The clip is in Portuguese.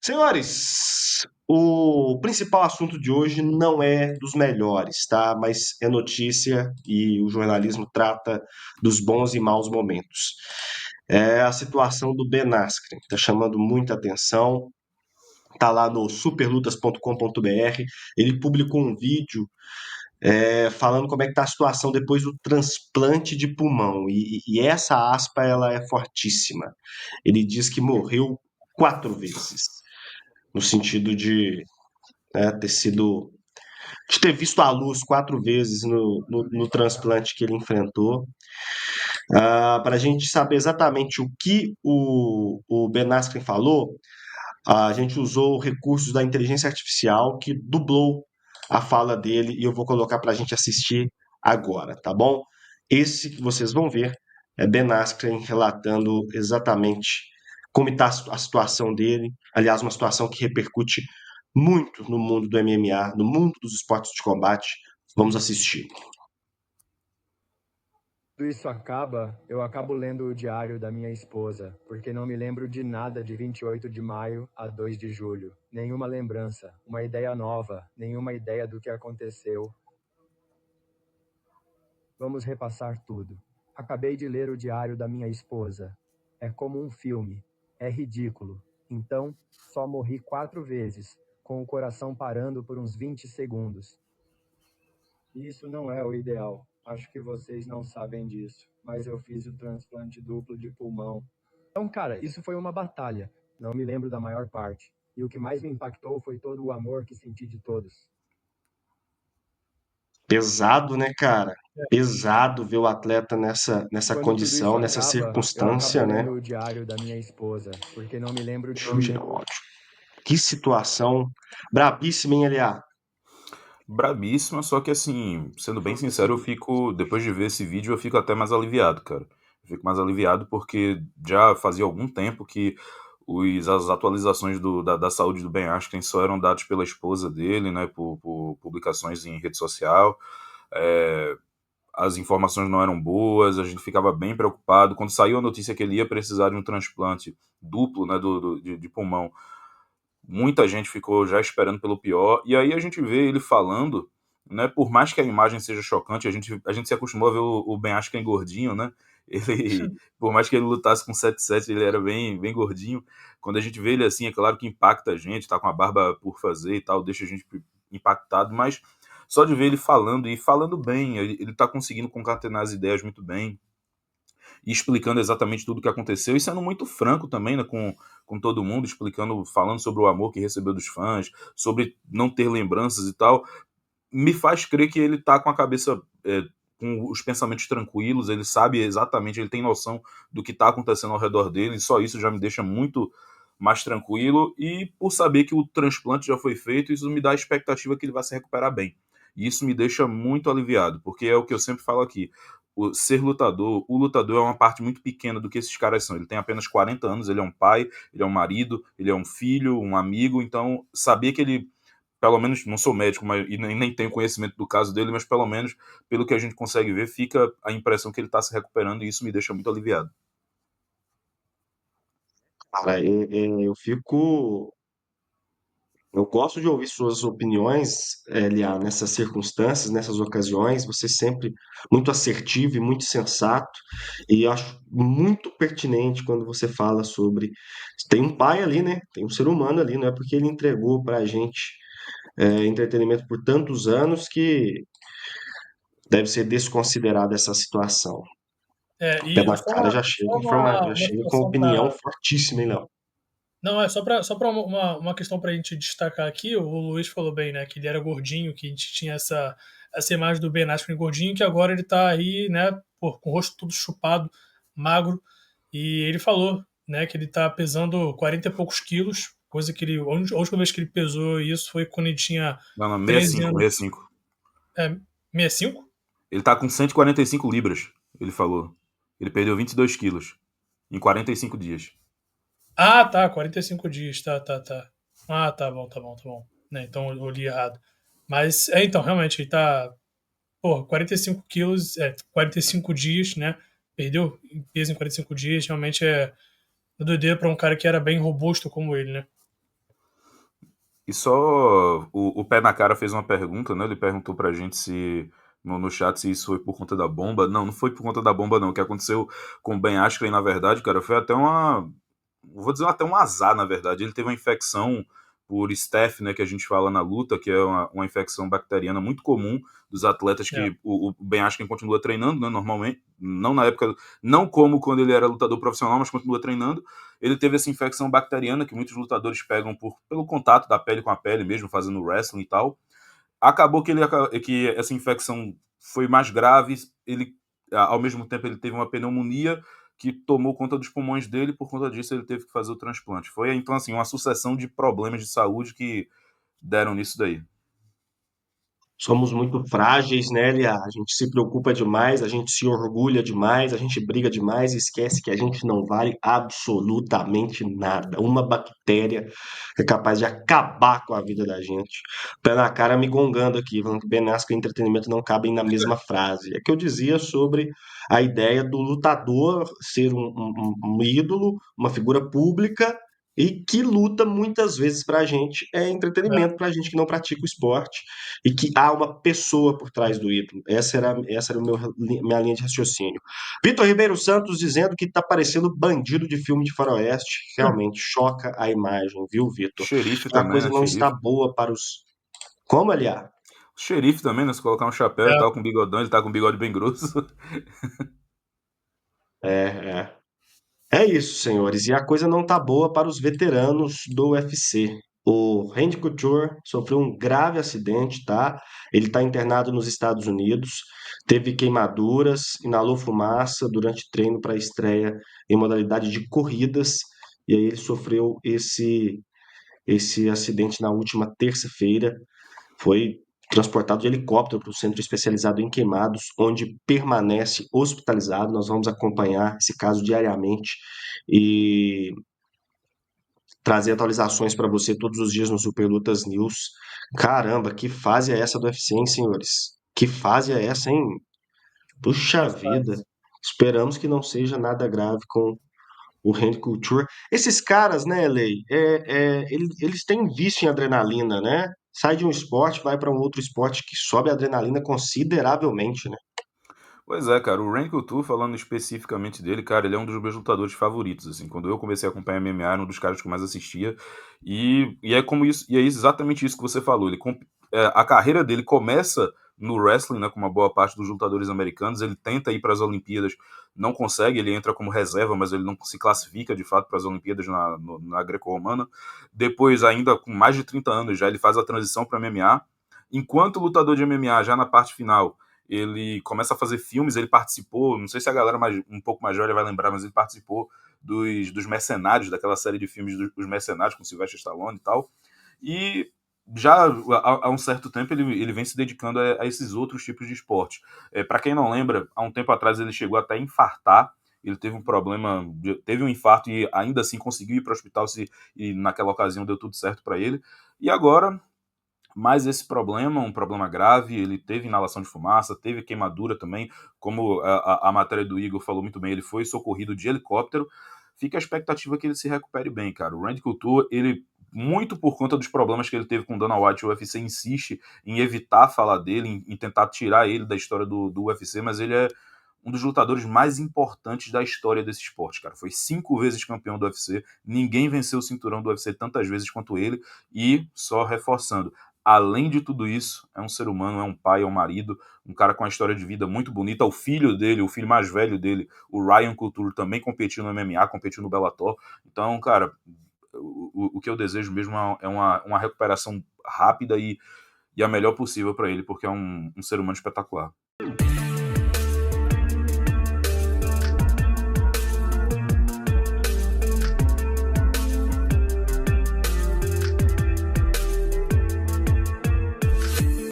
Senhores, o principal assunto de hoje não é dos melhores, tá? Mas é notícia e o jornalismo trata dos bons e maus momentos. É a situação do Ben Askren, está chamando muita atenção. Tá lá no superlutas.com.br. Ele publicou um vídeo falando como é que tá a situação depois do transplante de pulmão. E essa aspa ela é fortíssima. Ele diz que morreu 4 vezes, no sentido de ter sido, de ter visto a luz 4 vezes no transplante que ele enfrentou. Para a gente saber exatamente o que o Ben Askren falou, a gente usou recursos da inteligência artificial que dublou a fala dele e eu vou colocar para a gente assistir agora, tá bom? Esse que vocês vão ver é Ben Askren relatando exatamente como está a situação dele. Aliás, uma situação que repercute muito no mundo do MMA, no mundo dos esportes de combate. Vamos assistir. Quando isso acaba, eu acabo lendo o diário da minha esposa, porque não me lembro de nada de 28 de maio a 2 de julho. Nenhuma lembrança, uma ideia nova, nenhuma ideia do que aconteceu. Vamos repassar tudo. Acabei de ler o diário da minha esposa. É como um filme. É ridículo. Então, só morri 4 vezes, com o coração parando por uns 20 segundos. Isso não é o ideal. Acho que vocês não sabem disso, mas eu fiz o transplante duplo de pulmão. Então, cara, isso foi uma batalha. Não me lembro da maior parte. E o que mais me impactou foi todo o amor que senti de todos. Pesado, né, cara? Pesado ver o atleta nessa Quando tudo isso condição, nessa acaba, eu acabo circunstância, né? lendo o diário da minha esposa, porque não me lembro. Deixa eu tirar o áudio. Que situação brabíssima, hein, LA? Brabíssima, só que assim, sendo bem sincero, eu fico, depois de ver esse vídeo, eu fico até mais aliviado, cara. Eu fico mais aliviado porque já fazia algum tempo que as atualizações da saúde do Ben Askren só eram dadas pela esposa dele, né, por publicações em rede social. É, as informações não eram boas, a gente ficava bem preocupado. Quando saiu a notícia que ele ia precisar de um transplante duplo, né, de pulmão, muita gente ficou já esperando pelo pior, e aí a gente vê ele falando, né, por mais que a imagem seja chocante, a gente se acostumou a ver o Ben Askren gordinho, né, ele, por mais que ele lutasse com 7-7, ele era bem, bem gordinho. Quando a gente vê ele assim, é claro que impacta a gente, tá com a barba por fazer e tal, deixa a gente impactado, mas só de ver ele falando, e falando bem, ele tá conseguindo concatenar as ideias muito bem, e explicando exatamente tudo o que aconteceu e sendo muito franco também, né, com todo mundo, explicando, falando sobre o amor que recebeu dos fãs, sobre não ter lembranças e tal, me faz crer que ele tá com a cabeça, com os pensamentos tranquilos, ele sabe exatamente, ele tem noção do que tá acontecendo ao redor dele, e só isso já me deixa muito mais tranquilo, e por saber que o transplante já foi feito, isso me dá a expectativa que ele vai se recuperar bem. E isso me deixa muito aliviado, porque é o que eu sempre falo aqui, o lutador é uma parte muito pequena do que esses caras são. Ele tem apenas 40 anos, ele é um pai, ele é um marido, ele é um filho, um amigo, então saber que ele, pelo menos, não sou médico, mas, e nem tenho conhecimento do caso dele, mas pelo menos, pelo que a gente consegue ver, fica a impressão que ele está se recuperando e isso me deixa muito aliviado. Cara, eu fico. Eu gosto de ouvir suas opiniões, LA, nessas circunstâncias, nessas ocasiões. Você sempre muito assertivo e muito sensato. E eu acho muito pertinente quando você fala sobre. Tem um pai ali, né? Tem um ser humano ali, não é porque ele entregou pra gente entretenimento por tantos anos que deve ser desconsiderada essa situação. O pé E na só cara já só chega, já uma chega com situação opinião para. fortíssima, hein, Léo? Não, é só para uma questão para a gente destacar aqui. O Luiz falou bem, né? Que ele era gordinho, que a gente tinha essa imagem do Ben Askren gordinho, que agora ele tá aí, né? Pô, com o rosto todo chupado, magro. E ele falou, né? Que ele tá pesando 40 e poucos quilos, coisa que ele. A última vez que ele pesou isso foi quando ele tinha Não, não, 13 65, anos. 65. É, 65? Ele tá com 145 libras, ele falou. Ele perdeu 22 quilos em 45 dias. Ah, tá, 45 dias, tá. Ah, tá bom. Né, então eu li errado. Mas, então, realmente, ele tá, pô, 45 quilos, 45 dias, né? Perdeu peso em 45 dias, realmente é doideira pra um cara que era bem robusto como ele, né? E só o Pé na Cara fez uma pergunta, né? Ele perguntou pra gente se no chat se isso foi por conta da bomba. Não, não foi por conta da bomba, não. O que aconteceu com o Ben Askren, na verdade, cara, foi até vou dizer até um azar, na verdade. Ele teve uma infecção por staph, né, que a gente fala na luta, que é uma infecção bacteriana muito comum dos atletas É. que o Ben Askren continua treinando, né, normalmente, não na época, não como quando ele era lutador profissional, mas continua treinando. Ele teve essa infecção bacteriana que muitos lutadores pegam pelo contato da pele com a pele mesmo, fazendo wrestling e tal. Acabou que essa infecção foi mais grave, ele, ao mesmo tempo, ele teve uma pneumonia que tomou conta dos pulmões dele, por conta disso ele teve que fazer o transplante. Foi, então, assim, uma sucessão de problemas de saúde que deram nisso daí. Somos muito frágeis, né, Lia? A gente se preocupa demais, a gente se orgulha demais, a gente briga demais e esquece que a gente não vale absolutamente nada. Uma bactéria é capaz de acabar com a vida da gente. Pé na cara me gongando aqui, falando que Ben Askren e entretenimento não cabem na mesma frase. É que eu dizia sobre a ideia do lutador ser um ídolo, uma figura pública e que luta muitas vezes pra gente é É. entretenimento pra gente que não pratica o esporte e que há uma pessoa por trás do ídolo. Essa era minha linha de raciocínio. Vitor Ribeiro Santos dizendo que está parecendo bandido de filme de faroeste. Realmente choca a imagem, viu, Vitor? Xerife A também, coisa né? não está Xerife. boa para os. Como, aliás? Xerife também, né? Se colocar um chapéu e É. tal, com bigodão, ele tá com um bigode bem grosso. É, é. É isso, senhores. E a coisa não tá boa para os veteranos do UFC. O Randy Couture sofreu um grave acidente, tá? Ele está internado nos Estados Unidos, teve queimaduras, inalou fumaça durante treino para a estreia em modalidade de corridas, e aí ele sofreu esse acidente na última terça-feira. Foi transportado de helicóptero para o centro especializado em queimados, onde permanece hospitalizado. Nós vamos acompanhar esse caso diariamente e trazer atualizações para você todos os dias no Super Lutas News. Caramba, que fase é essa do UFC, hein, senhores? Que fase é essa, hein? Puxa Que vida. fase. Esperamos que não seja nada grave com o Randy Couture. Esses caras, né, Lei, eles têm vício em adrenalina, né? Sai de um esporte, vai para um outro esporte que sobe a adrenalina consideravelmente, né? Pois é, cara, o Randy Couture, falando especificamente dele, cara, ele é um dos meus lutadores favoritos, assim, quando eu comecei a acompanhar MMA, era um dos caras que eu mais assistia, e é como isso, e é exatamente isso que você falou, a carreira dele começa no wrestling, né, como uma boa parte dos lutadores americanos, ele tenta ir para as Olimpíadas, não consegue, ele entra como reserva, mas ele não se classifica, de fato, para as Olimpíadas na greco-romana, depois, ainda com mais de 30 anos já, ele faz a transição para MMA, enquanto lutador de MMA, já na parte final, ele começa a fazer filmes, ele participou, não sei se a galera um pouco mais velha vai lembrar, mas ele participou dos Mercenários, daquela série de filmes dos Mercenários com Sylvester Stallone e tal, e já há um certo tempo ele vem se dedicando a esses outros tipos de esporte. Para quem não lembra, há um tempo atrás ele chegou até a infartar, ele teve um problema, teve um infarto e ainda assim conseguiu ir para o hospital e naquela ocasião deu tudo certo para ele, e agora mas esse problema, um problema grave, ele teve inalação de fumaça, teve queimadura também, como a matéria do Igor falou muito bem, ele foi socorrido de helicóptero, fica a expectativa que ele se recupere bem, cara. O Randy Couture, ele, muito por conta dos problemas que ele teve com o Dana White, o UFC insiste em evitar falar dele, em tentar tirar ele da história do UFC, mas ele é um dos lutadores mais importantes da história desse esporte, cara. Foi 5 vezes campeão do UFC, ninguém venceu o cinturão do UFC tantas vezes quanto ele, e só reforçando, além de tudo isso, é um ser humano, é um pai, é um marido, um cara com uma história de vida muito bonita. O filho dele, o filho mais velho dele, o Ryan Couture, também competiu no MMA, competiu no Bellator. Então, cara, o que eu desejo mesmo é uma recuperação rápida e a melhor possível para ele, porque é um ser humano espetacular.